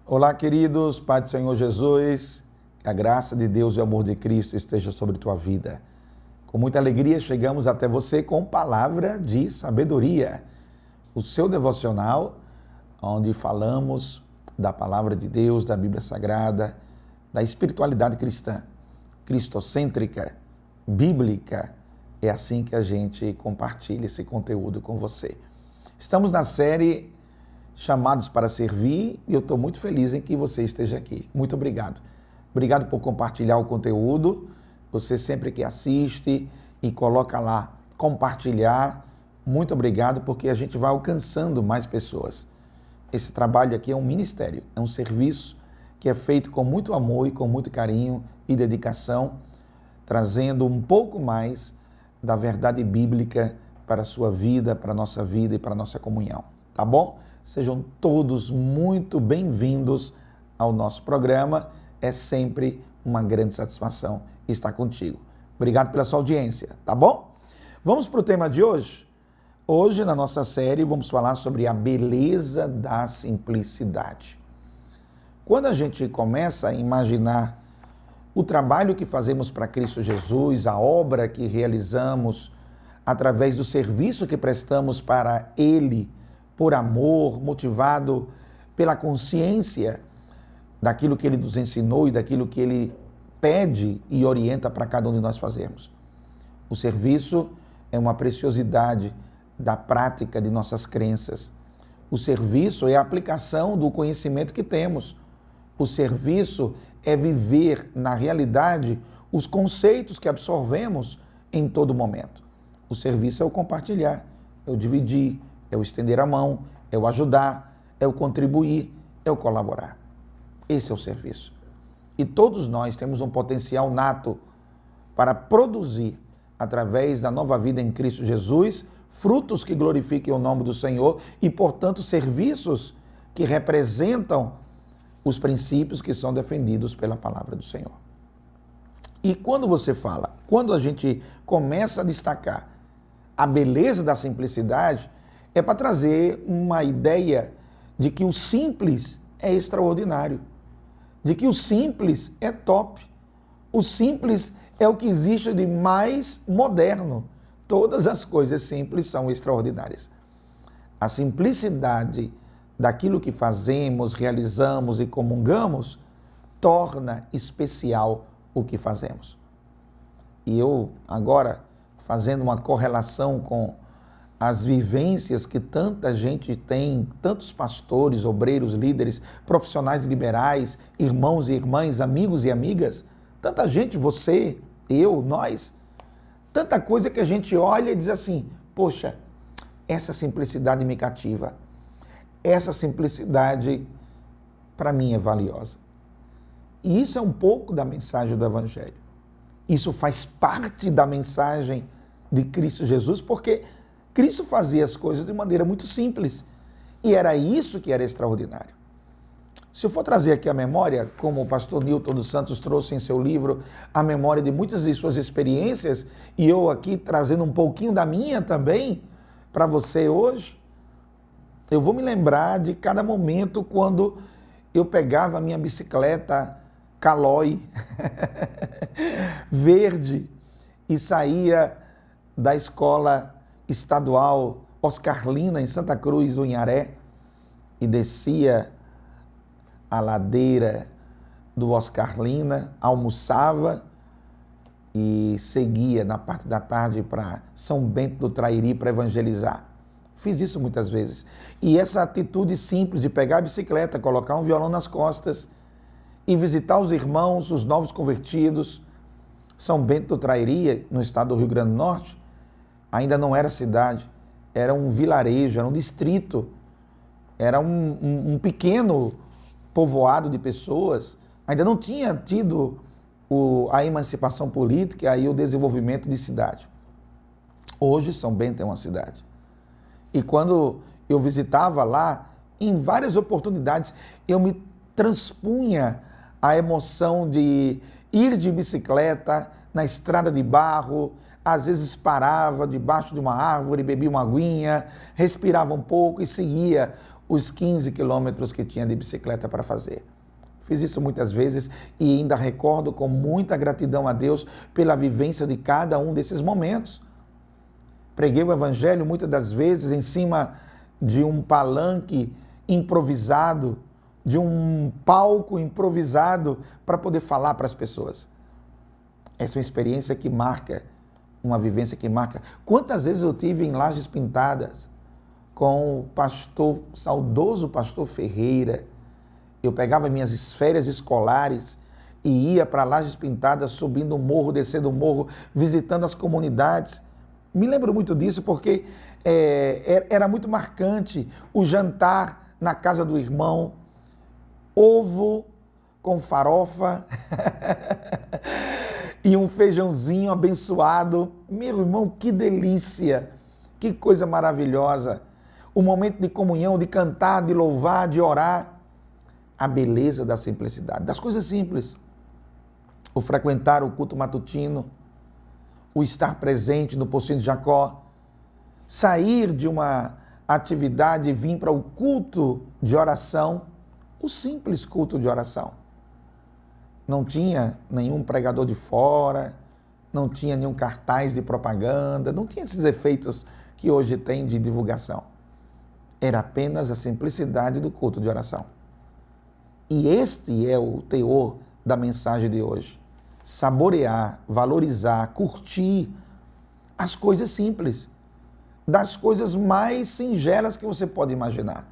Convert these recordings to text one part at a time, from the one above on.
Olá, queridos, Pai do Senhor Jesus, que a graça de Deus e o amor de Cristo esteja sobre tua vida. Com muita alegria chegamos até você com palavra de sabedoria, o seu devocional, onde falamos da palavra de Deus, da Bíblia Sagrada, da espiritualidade cristã, cristocêntrica, bíblica. É assim que a gente compartilha esse conteúdo com você. Estamos na série Chamados para Servir e eu estou muito feliz em que você esteja aqui. Muito obrigado. Obrigado por compartilhar o conteúdo. Você sempre que assiste e coloca lá, compartilhar. Muito obrigado, porque a gente vai alcançando mais pessoas. Esse trabalho aqui é um ministério, é um serviço que é feito com muito amor e com muito carinho e dedicação, trazendo um pouco mais da verdade bíblica para a sua vida, para a nossa vida e para a nossa comunhão. Tá bom? Sejam todos muito bem-vindos ao nosso programa. É sempre uma grande satisfação estar contigo. Obrigado pela sua audiência, tá bom? Vamos para o tema de hoje? Hoje, na nossa série, vamos falar sobre a beleza da simplicidade. Quando a gente começa a imaginar o trabalho que fazemos para Cristo Jesus, a obra que realizamos através do serviço que prestamos para Ele, por amor, motivado pela consciência daquilo que Ele nos ensinou e daquilo que Ele pede e orienta para cada um de nós fazermos. O serviço é uma preciosidade da prática de nossas crenças. O serviço é a aplicação do conhecimento que temos. O serviço é viver na realidade os conceitos que absorvemos em todo momento. O serviço é o compartilhar, é o dividir, é o estender a mão, é o ajudar, é o contribuir, é o colaborar. Esse é o serviço. E todos nós temos um potencial nato para produzir, através da nova vida em Cristo Jesus, frutos que glorifiquem o nome do Senhor e, portanto, serviços que representam os princípios que são defendidos pela palavra do Senhor. E quando você fala, quando a gente começa a destacar a beleza da simplicidade, é para trazer uma ideia de que o simples é extraordinário, de que o simples é top, o simples é o que existe de mais moderno. Todas as coisas simples são extraordinárias. A simplicidade daquilo que fazemos, realizamos e comungamos torna especial o que fazemos. E eu agora, fazendo uma correlação com as vivências que tanta gente tem, tantos pastores, obreiros, líderes, profissionais liberais, irmãos e irmãs, amigos e amigas, tanta gente, você, eu, nós, tanta coisa que a gente olha e diz assim, poxa, essa simplicidade me cativa, essa simplicidade para mim é valiosa. E isso é um pouco da mensagem do Evangelho. Isso faz parte da mensagem de Cristo Jesus, porque Cristo fazia as coisas de maneira muito simples. E era isso que era extraordinário. Se eu for trazer aqui a memória, como o pastor Newton dos Santos trouxe em seu livro, a memória de muitas de suas experiências, e eu aqui trazendo um pouquinho da minha também para você hoje, eu vou me lembrar de cada momento quando eu pegava a minha bicicleta Caloi, verde, e saía da escola estadual Oscar Lina, em Santa Cruz do Inharé, e descia a ladeira do Oscar Lina, almoçava e seguia na parte da tarde para São Bento do Trairi para evangelizar. Fiz isso muitas vezes. E essa atitude simples de pegar a bicicleta, colocar um violão nas costas e visitar os irmãos, os novos convertidos. São Bento do Trairi, no estado do Rio Grande do Norte, ainda não era cidade, era um vilarejo, era um distrito, era um pequeno povoado de pessoas, ainda não tinha tido a emancipação política e o desenvolvimento de cidade. Hoje São Bento é uma cidade. E quando eu visitava lá, em várias oportunidades, eu me transpunha a emoção de ir de bicicleta na estrada de barro, às vezes parava debaixo de uma árvore, bebia uma aguinha, respirava um pouco e seguia os 15 quilômetros que tinha de bicicleta para fazer. Fiz isso muitas vezes e ainda recordo com muita gratidão a Deus pela vivência de cada um desses momentos. Preguei o evangelho muitas das vezes em cima de um palanque improvisado, de um palco improvisado para poder falar para as pessoas. Essa é uma experiência que marca, uma vivência que marca. Quantas vezes eu tive em Lajes Pintadas com o pastor, saudoso pastor Ferreira. Eu pegava minhas férias escolares e ia para Lajes Pintadas, subindo o morro, descendo o morro, visitando as comunidades. Me lembro muito disso porque era muito marcante o jantar na casa do irmão, ovo com farofa e um feijãozinho abençoado. Meu irmão, que delícia, que coisa maravilhosa. O momento de comunhão, de cantar, de louvar, de orar. A beleza da simplicidade, das coisas simples. O frequentar o culto matutino, o estar presente no Pocinho de Jacó, sair de uma atividade e vir para o culto de oração, o simples culto de oração. Não tinha nenhum pregador de fora, não tinha nenhum cartaz de propaganda, não tinha esses efeitos que hoje tem de divulgação. Era apenas a simplicidade do culto de oração. E este é o teor da mensagem de hoje. Saborear, valorizar, curtir as coisas simples, das coisas mais singelas que você pode imaginar.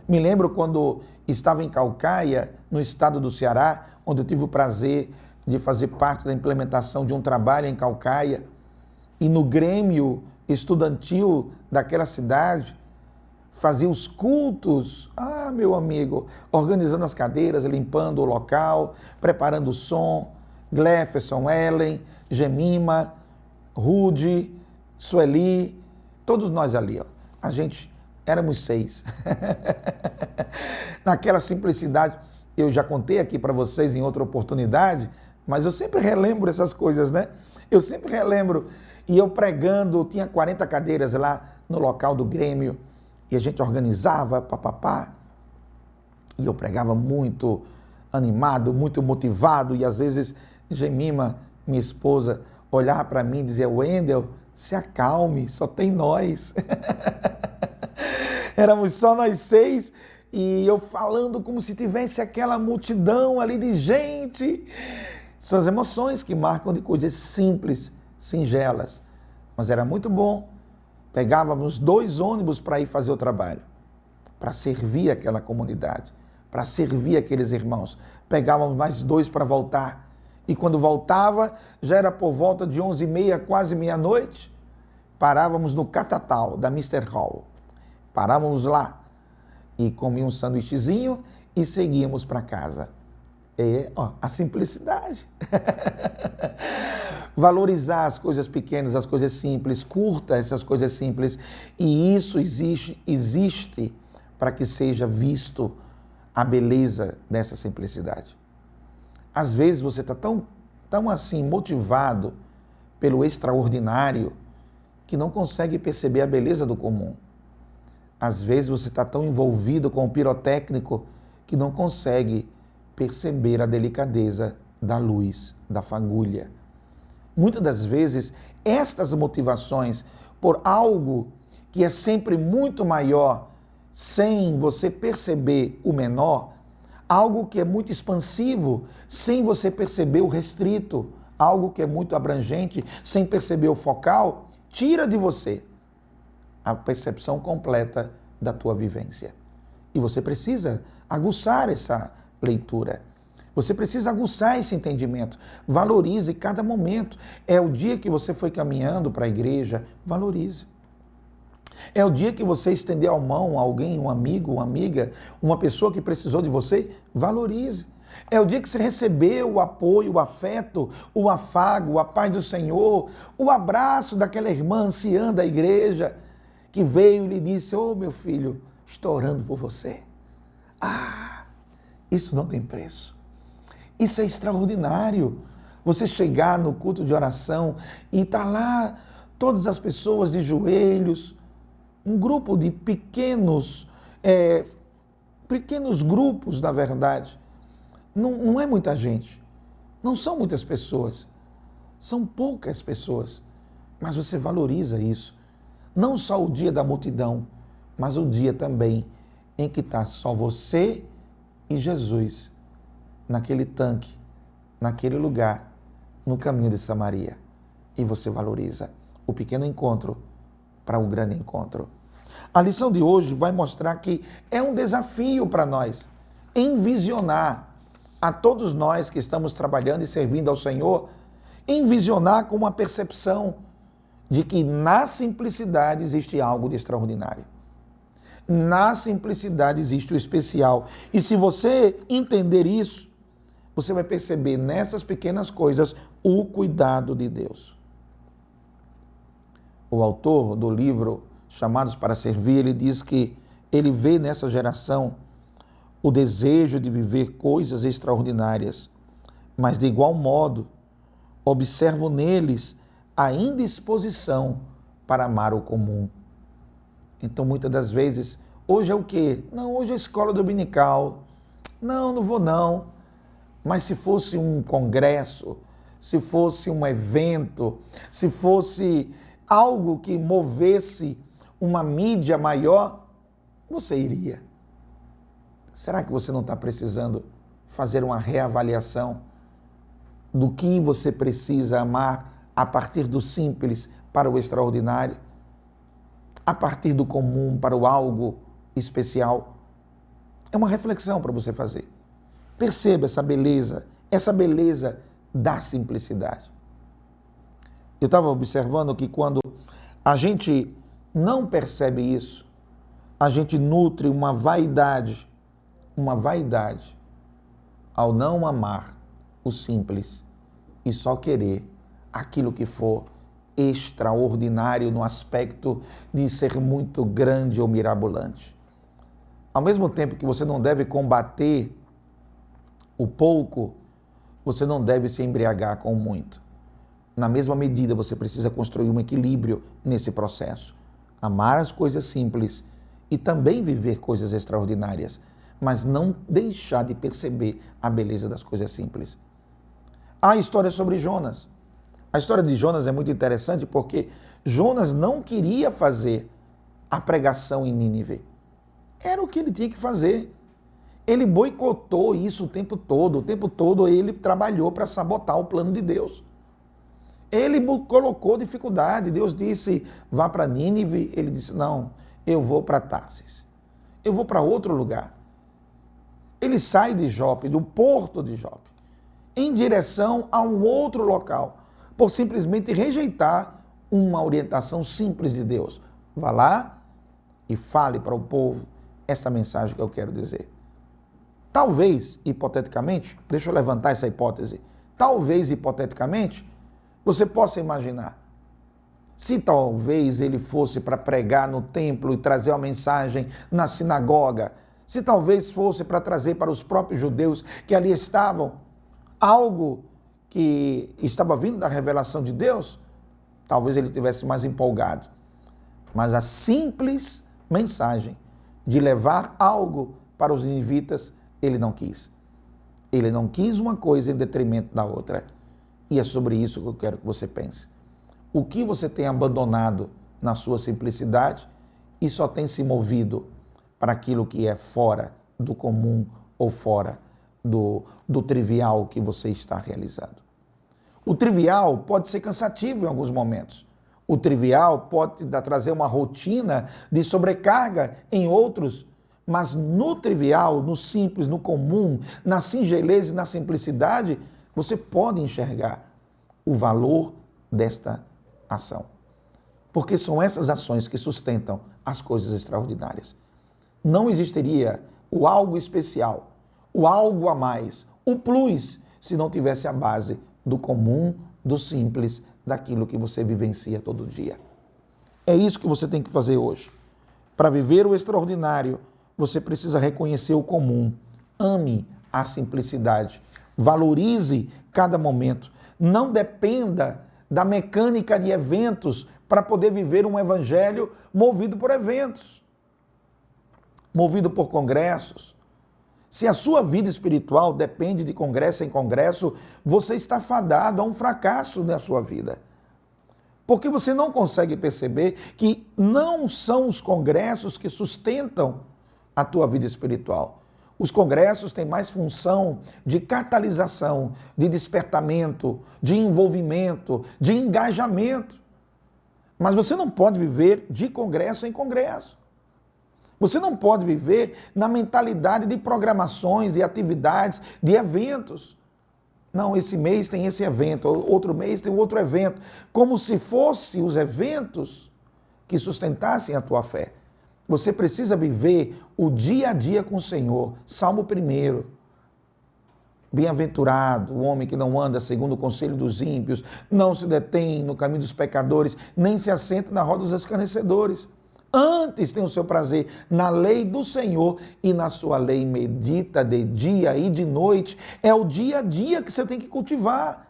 Me lembro quando estava em Caucaia, no estado do Ceará, onde eu tive o prazer de fazer parte da implementação de um trabalho em Caucaia, e no grêmio estudantil daquela cidade, fazia os cultos, meu amigo, organizando as cadeiras, limpando o local, preparando o som, Glefferson, Ellen, Gemima, Rude, Sueli, todos nós ali, a gente éramos 6. Naquela simplicidade, eu já contei aqui para vocês em outra oportunidade, mas eu sempre relembro essas coisas, né? Eu sempre relembro, e eu pregando, tinha 40 cadeiras lá no local do grêmio, e a gente organizava, papapá, e eu pregava muito animado, muito motivado, e às vezes Gemima, minha esposa, olhava para mim e dizia: Wendel, se acalme, só tem nós. Éramos só nós 6, e eu falando como se tivesse aquela multidão ali de gente. São as emoções que marcam de coisas simples, singelas, mas era muito bom. Pegávamos 2 ônibus para ir fazer o trabalho, para servir aquela comunidade, para servir aqueles irmãos. Pegávamos mais 2 para voltar. E quando voltava, já era por volta de 11h30, quase meia-noite. Parávamos no Catatal, da Mr. Hall. Parávamos lá e comíamos um sanduíchezinho e seguíamos para casa. A simplicidade. Valorizar as coisas pequenas, as coisas simples, curta essas coisas simples. E isso existe para que seja visto a beleza dessa simplicidade. Às vezes você está tão assim motivado pelo extraordinário que não consegue perceber a beleza do comum. Às vezes você está tão envolvido com o pirotécnico que não consegue perceber a delicadeza da luz, da fagulha. Muitas das vezes, estas motivações por algo que é sempre muito maior, sem você perceber o menor, algo que é muito expansivo, sem você perceber o restrito, algo que é muito abrangente, sem perceber o focal, tira de você a percepção completa da tua vivência. E você precisa aguçar essa leitura. Você precisa aguçar esse entendimento. Valorize cada momento. É o dia que você foi caminhando para a igreja, valorize. É o dia que você estendeu a mão a alguém, um amigo, uma amiga, uma pessoa que precisou de você, valorize. É o dia que você recebeu o apoio, o afeto, o afago, a paz do Senhor, o abraço daquela irmã anciã da igreja que veio e lhe disse: meu filho, estou orando por você. Isso não tem preço. Isso é extraordinário. Você chegar no culto de oração e está lá todas as pessoas de joelhos, um grupo de pequenos pequenos grupos, na verdade. Não é muita gente, não são muitas pessoas, são poucas pessoas, mas você valoriza isso. Não só o dia da multidão, mas o dia também em que está só você e Jesus naquele tanque, naquele lugar, no caminho de Samaria. E você valoriza o pequeno encontro para o grande encontro. A lição de hoje vai mostrar que é um desafio para nós envisionar, a todos nós que estamos trabalhando e servindo ao Senhor, envisionar com uma percepção de que na simplicidade existe algo de extraordinário. Na simplicidade existe o especial. E se você entender isso, você vai perceber nessas pequenas coisas o cuidado de Deus. O autor do livro Chamados para Servir, ele diz que ele vê nessa geração o desejo de viver coisas extraordinárias, mas de igual modo observo neles a indisposição para amar o comum. Então, muitas das vezes, hoje é o quê? Não, hoje é escola dominical. Não vou não. Mas se fosse um congresso, se fosse um evento, se fosse algo que movesse uma mídia maior, você iria. Será que você não está precisando fazer uma reavaliação do que você precisa amar a partir do simples para o extraordinário? A partir do comum para o algo especial? É uma reflexão para você fazer. Perceba essa beleza da simplicidade. Eu estava observando que quando a gente não percebe isso, a gente nutre uma vaidade ao não amar o simples e só querer aquilo que for extraordinário no aspecto de ser muito grande ou mirabolante. Ao mesmo tempo que você não deve combater o pouco, você não deve se embriagar com o muito. Na mesma medida, você precisa construir um equilíbrio nesse processo. Amar as coisas simples e também viver coisas extraordinárias, mas não deixar de perceber a beleza das coisas simples. Há a história sobre Jonas. A história de Jonas é muito interessante porque Jonas não queria fazer a pregação em Nínive. Era o que ele tinha que fazer. Ele boicotou isso o tempo todo ele trabalhou para sabotar o plano de Deus. Ele colocou dificuldade, Deus disse, vá para Nínive, ele disse, não, eu vou para Tarsis, eu vou para outro lugar. Ele sai de Jope, do porto de Jope, em direção a um outro local, por simplesmente rejeitar uma orientação simples de Deus. Vá lá e fale para o povo essa mensagem que eu quero dizer. Talvez, hipoteticamente, deixa eu levantar essa hipótese, talvez, hipoteticamente, você possa imaginar, se talvez ele fosse para pregar no templo e trazer uma mensagem na sinagoga, se talvez fosse para trazer para os próprios judeus que ali estavam algo que estava vindo da revelação de Deus, talvez ele estivesse mais empolgado. Mas a simples mensagem de levar algo para os ninivitas, ele não quis. Ele não quis uma coisa em detrimento da outra. E é sobre isso que eu quero que você pense. O que você tem abandonado na sua simplicidade e só tem se movido para aquilo que é fora do comum ou fora do trivial que você está realizando. O trivial pode ser cansativo em alguns momentos. O trivial pode trazer uma rotina de sobrecarga em outros, mas no trivial, no simples, no comum, na singeleza e na simplicidade, você pode enxergar o valor desta ação. Porque são essas ações que sustentam as coisas extraordinárias. Não existiria o algo especial, o algo a mais, o plus, se não tivesse a base do comum, do simples, daquilo que você vivencia todo dia. É isso que você tem que fazer hoje. Para viver o extraordinário, você precisa reconhecer o comum. Ame a simplicidade. Valorize cada momento. Não dependa da mecânica de eventos para poder viver um evangelho movido por eventos, movido por congressos, Se a sua vida espiritual depende de congresso em congresso, você está fadado a um fracasso na sua vida. Porque você não consegue perceber que não são os congressos que sustentam a tua vida espiritual. Os congressos têm mais função de catalisação, de despertamento, de envolvimento, de engajamento. Mas você não pode viver de congresso em congresso. Você não pode viver na mentalidade de programações, de atividades, de eventos. Não, esse mês tem esse evento, outro mês tem outro evento. Como se fossem os eventos que sustentassem a tua fé. Você precisa viver o dia a dia com o Senhor. Salmo 1. Bem-aventurado o homem que não anda segundo o conselho dos ímpios, não se detém no caminho dos pecadores, nem se assenta na roda dos escarnecedores. Antes tem o seu prazer na lei do Senhor e na sua lei medita de dia e de noite. É o dia a dia que você tem que cultivar.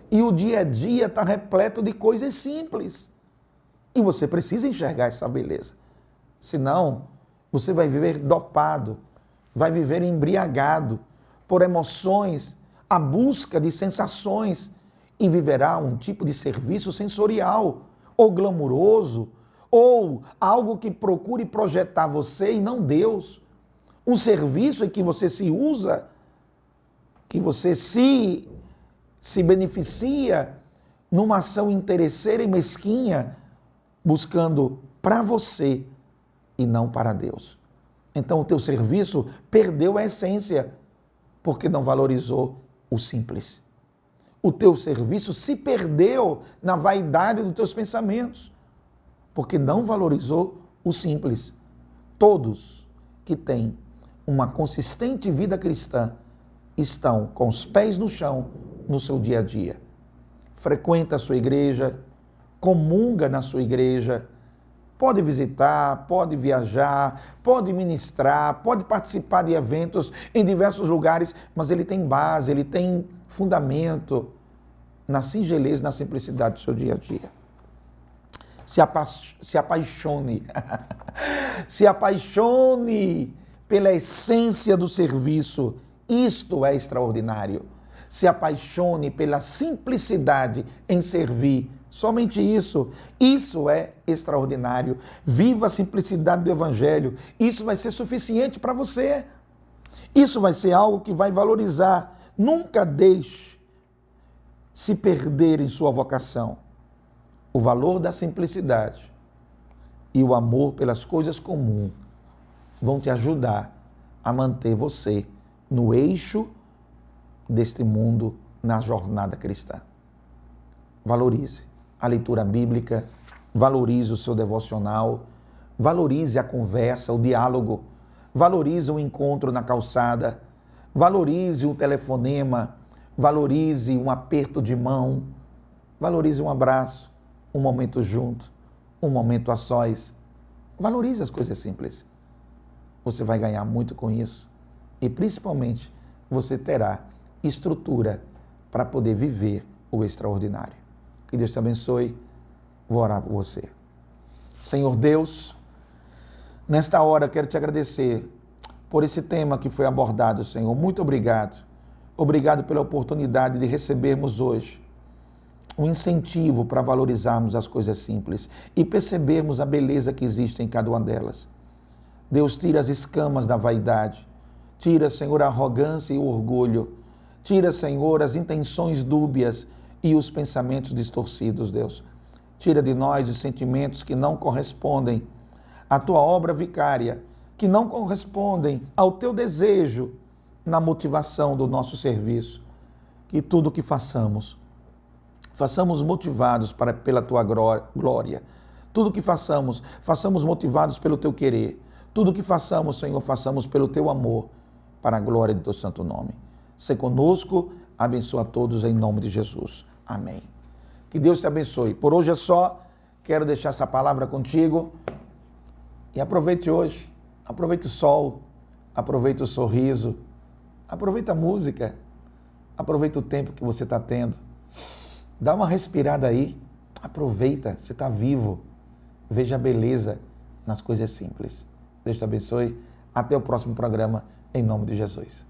E o dia a dia está repleto de coisas simples. E você precisa enxergar essa beleza. Senão, você vai viver dopado, vai viver embriagado por emoções, a busca de sensações e viverá um tipo de serviço sensorial ou glamuroso, ou algo que procure projetar você e não Deus. Um serviço em que você se usa, que você se beneficia numa ação interesseira e mesquinha, buscando para você e não para Deus. Então o teu serviço perdeu a essência, porque não valorizou o simples. O teu serviço se perdeu na vaidade dos teus pensamentos, porque não valorizou o simples. Todos que têm uma consistente vida cristã estão com os pés no chão no seu dia a dia. Frequenta a sua igreja, comunga na sua igreja, pode visitar, pode viajar, pode ministrar, pode participar de eventos em diversos lugares, mas ele tem base, ele tem fundamento na singeleza, na simplicidade do seu dia a dia. Se apaixone, se apaixone pela essência do serviço, isto é extraordinário. Se apaixone pela simplicidade em servir, somente isso é extraordinário. Viva a simplicidade do Evangelho, isso vai ser suficiente para você. Isso vai ser algo que vai valorizar. Nunca deixe se perder em sua vocação. O valor da simplicidade e o amor pelas coisas comuns vão te ajudar a manter você no eixo deste mundo na jornada cristã. Valorize a leitura bíblica, valorize o seu devocional, valorize a conversa, o diálogo, valorize o encontro na calçada, valorize o telefonema, valorize um aperto de mão, valorize um abraço, um momento junto, um momento a sós. Valorize as coisas simples. Você vai ganhar muito com isso e, principalmente, você terá estrutura para poder viver o extraordinário. Que Deus te abençoe. Vou orar por você. Senhor Deus, nesta hora eu quero te agradecer por esse tema que foi abordado, Senhor. Muito obrigado. Obrigado pela oportunidade de recebermos hoje um incentivo para valorizarmos as coisas simples e percebermos a beleza que existe em cada uma delas. Deus, tira as escamas da vaidade, tira, Senhor, a arrogância e o orgulho, tira, Senhor, as intenções dúbias e os pensamentos distorcidos, Deus. Tira de nós os sentimentos que não correspondem à tua obra vicária, que não correspondem ao teu desejo na motivação do nosso serviço. Que tudo o que façamos motivados pela tua glória. Tudo que façamos motivados pelo teu querer. Tudo que façamos, Senhor, façamos pelo teu amor, para a glória do teu santo nome. Sê conosco, abençoa a todos em nome de Jesus. Amém. Que Deus te abençoe. Por hoje é só, quero deixar essa palavra contigo e aproveite hoje. Aproveite o sol, aproveite o sorriso, aproveite a música, aproveite o tempo que você está tendo. Dá uma respirada aí, aproveita, você está vivo. Veja a beleza nas coisas simples. Deus te abençoe. Até o próximo programa, em nome de Jesus.